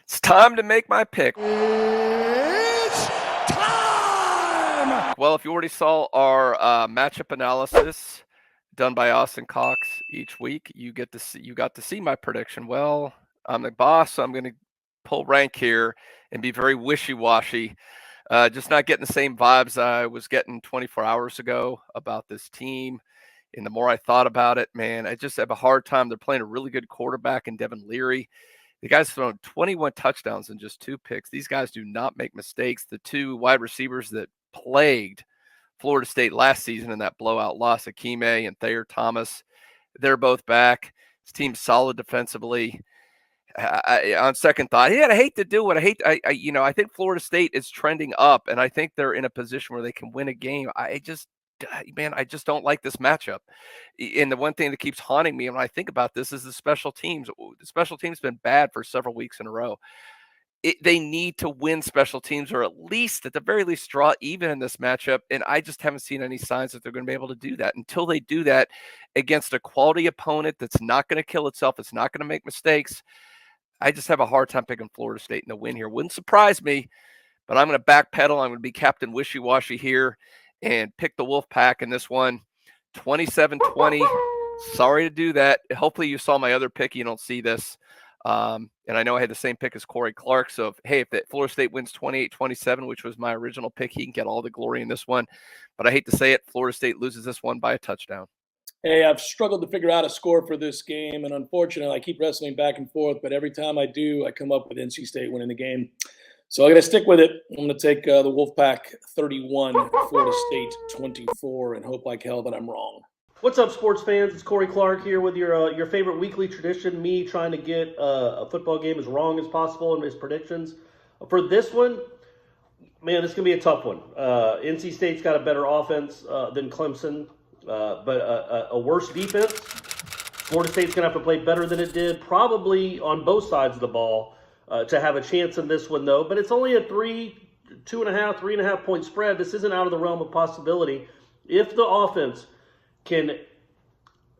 It's time to make my pick. It's time! Well, if you already saw our matchup analysis done by Austin Cox each week, you got to see my prediction. Well, I'm the boss, so I'm going to pull rank here and be very wishy-washy. Just not getting the same vibes I was getting 24 hours ago about this team. And the more I thought about it, man, I just have a hard time. They're playing a really good quarterback in Devin Leary. The guy's thrown 21 touchdowns in just 2 picks. These guys do not make mistakes. The 2 wide receivers that plagued Florida State last season in that blowout loss, Akime and Thayer Thomas, they're both back. This team's solid defensively. On second thought, I hate to do it. I think Florida State is trending up, and I think they're in a position where they can win a game. I just don't like this matchup. And the one thing that keeps haunting me when I think about this is the special teams. The special teams been bad for several weeks in a row. They need to win special teams, or at the very least, draw even in this matchup. And I just haven't seen any signs that they're going to be able to do that. Until they do that against a quality opponent that's not going to kill itself, it's not going to make mistakes, I just have a hard time picking Florida State in the win here. Wouldn't surprise me, but I'm going to backpedal. I'm going to be Captain Wishy-Washy here and pick the Wolfpack in this one, 27-20. Sorry to do that. Hopefully you saw my other pick. You don't see this. And I know I had the same pick as Corey Clark. So, if Florida State wins 28-27, which was my original pick, he can get all the glory in this one. But I hate to say it, Florida State loses this one by a touchdown. Hey, I've struggled to figure out a score for this game, and unfortunately, I keep wrestling back and forth, but every time I do, I come up with NC State winning the game. So I'm going to stick with it. I'm going to take the Wolfpack 31, Florida State 24, and hope like hell that I'm wrong. What's up, sports fans? It's Corey Clark here with your favorite weekly tradition, me trying to get a football game as wrong as possible in his predictions. For this one, man, this is going to be a tough one. NC State's got a better offense than Clemson. But a worse defense. Florida State's going to have to play better than it did, probably on both sides of the ball, to have a chance in this one, though. But it's only a 3.5 point spread. This isn't out of the realm of possibility. If the offense can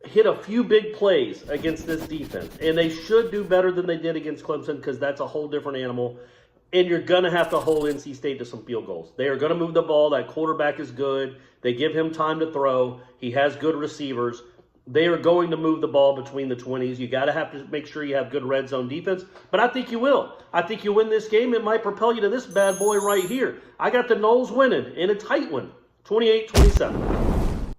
hit a few big plays against this defense, and they should do better than they did against Clemson, because that's a whole different animal. And you're going to have to hold NC State to some field goals. They are going to move the ball. That quarterback is good. They give him time to throw. He has good receivers. They are going to move the ball between the 20s. You got to have to make sure you have good red zone defense. But I think you will. I think you win this game. It might propel you to this bad boy right here. I got the Noles winning in a tight one, 28-27.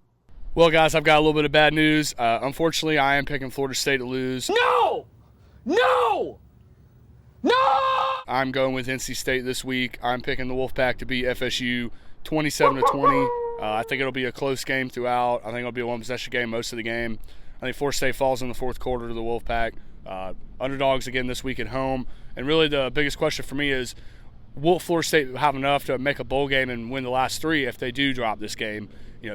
Well, guys, I've got a little bit of bad news. Unfortunately, I am picking Florida State to lose. No! I'm going with NC State this week. I'm picking the Wolfpack to beat FSU 27-20. I think it'll be a close game throughout. I think it'll be a one-possession game most of the game. I think Florida State falls in the fourth quarter to the Wolfpack. Underdogs again this week at home. And really the biggest question for me is, will Florida State have enough to make a bowl game and win the last 3 if they do drop this game?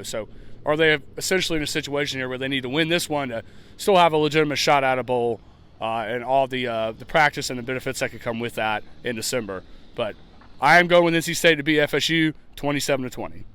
So are they essentially in a situation here where they need to win this one to still have a legitimate shot at a bowl? And all the practice and the benefits that could come with that in December. But I am going with NC State to beat FSU 27-20.